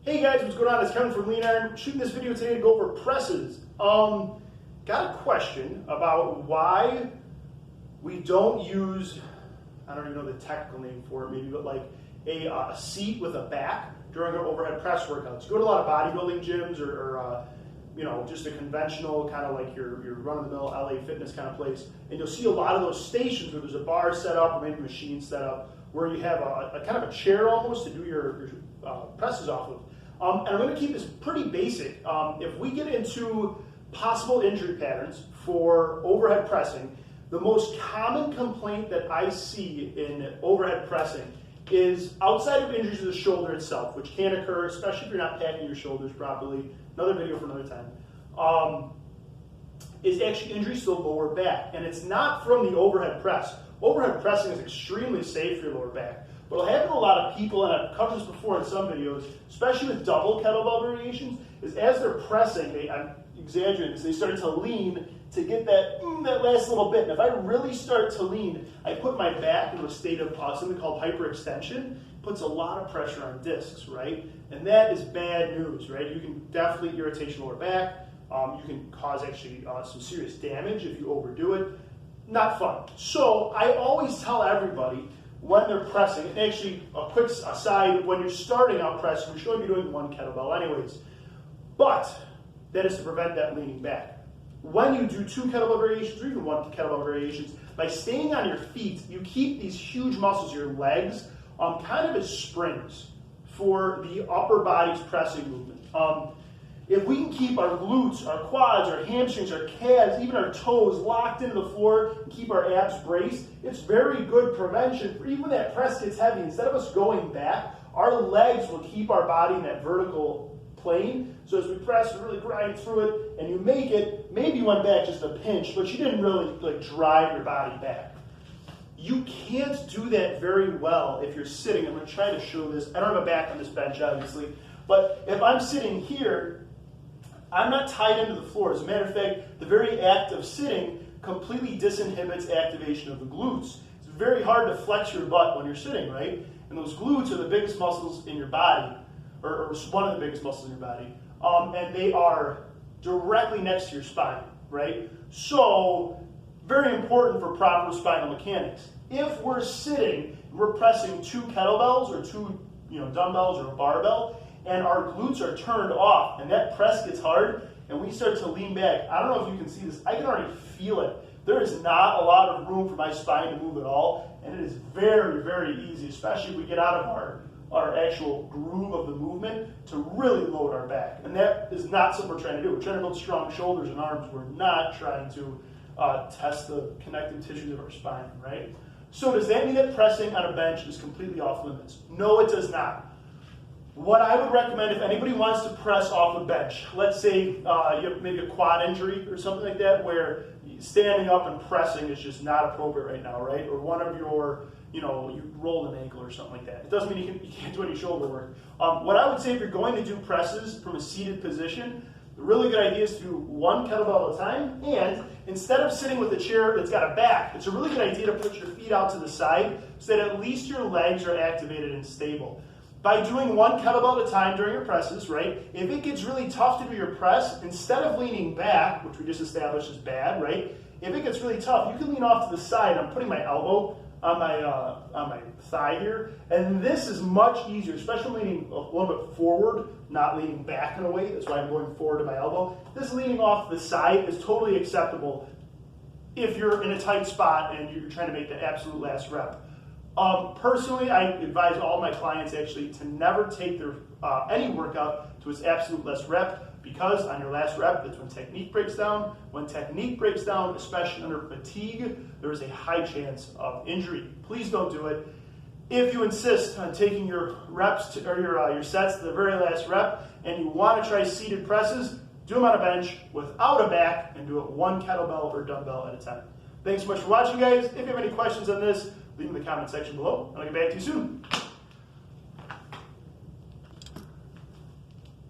Hey guys, what's going on? It's Kevin from Lean Iron. Shooting this video today to go over presses. Got a question about why we don't use, I don't even know the technical name for it maybe, but like a seat with a back during our overhead press workouts. You go to a lot of bodybuilding gyms or you know, just a conventional kind of like your run-of-the-mill LA fitness kind of place, and you'll see a lot of those stations where there's a bar set up or maybe a machine set up where you have a kind of a chair almost to do your presses off of. And I'm going to keep this pretty basic. If we get into possible injury patterns for overhead pressing, the most common complaint that I see in overhead pressing is outside of injuries to the shoulder itself, which can occur, especially if you're not packing your shoulders properly. Another video for another time. Is actually injuries to the lower back. And it's not from the overhead press. Overhead pressing is extremely safe for your lower back. But what happens to a lot of people, and I've covered this before in some videos, especially with double kettlebell variations, is as they're pressing, I'm exaggerating this, they start to lean to get that last little bit. And if I really start to lean, I put my back into a state of something called hyperextension. Puts a lot of pressure on discs, right? And that is bad news, right? You can definitely irritate your lower back. You can cause actually some serious damage if you overdo it. Not fun. So I always tell everybody when they're pressing, and actually a quick aside, when you're starting out pressing, you should only be doing one kettlebell anyways. But that is to prevent that leaning back. When you do two kettlebell variations or even one kettlebell variations, by staying on your feet, you keep these huge muscles, your legs, kind of as springs for the upper body's pressing movement. If we can keep our glutes, our quads, our hamstrings, our calves, even our toes locked into the floor and keep our abs braced, it's very good prevention for even when that press gets heavy. Instead of us going back, our legs will keep our body in that vertical plane. So as we press, we really grind through it, and you make it, maybe you went back just a pinch, but you didn't really like drive your body back. You can't do that very well if you're sitting. I'm going to try to show this. I don't have a back on this bench, obviously, but if I'm sitting here, I'm not tied into the floor. As a matter of fact, the very act of sitting completely disinhibits activation of the glutes. It's very hard to flex your butt when you're sitting, right? And those glutes are the biggest muscles in your body, or one of the biggest muscles in your body, and they are directly next to your spine, right? So, very important for proper spinal mechanics. If we're sitting, we're pressing two kettlebells or two dumbbells or a barbell, and our glutes are turned off, and that press gets hard, and we start to lean back. I don't know if you can see this. I can already feel it. There is not a lot of room for my spine to move at all, and it is very, very easy, especially if we get out of our actual groove of the movement, to really load our back. And that is not something we're trying to do. We're trying to build strong shoulders and arms. We're not trying to test the connective tissues of our spine, right? So does that mean that pressing on a bench is completely off limits? No, it does not. What I would recommend if anybody wants to press off a bench, let's say you have maybe a quad injury or something like that, where standing up and pressing is just not appropriate right now, right? Or one of your, you rolled an ankle or something like that. It doesn't mean you can't do any shoulder work. What I would say if you're going to do presses from a seated position, the really good idea is to do one kettlebell at a time, and instead of sitting with a chair that's got a back, it's a really good idea to put your feet out to the side so that at least your legs are activated and stable. By doing one kettlebell at a time during your presses, right, if it gets really tough to do your press, instead of leaning back, which we just established is bad, right, if it gets really tough, you can lean off to the side. I'm putting my elbow on my thigh here, and this is much easier, especially leaning a little bit forward, not leaning back in a way. That's why I'm going forward to my elbow. This leaning off to the side is totally acceptable if you're in a tight spot and you're trying to make the absolute last rep. Personally, I advise all my clients actually to never take their any workout to its absolute last rep, because on your last rep, that's when technique breaks down. When technique breaks down, especially under fatigue, there is a high chance of injury. Please don't do it. If you insist on taking your reps or your sets to the very last rep, and you want to try seated presses, do them on a bench without a back, and do it one kettlebell or dumbbell at a time. Thanks so much for watching, guys. If you have any questions on this, leave them in the comment section below, and I'll get back to you soon.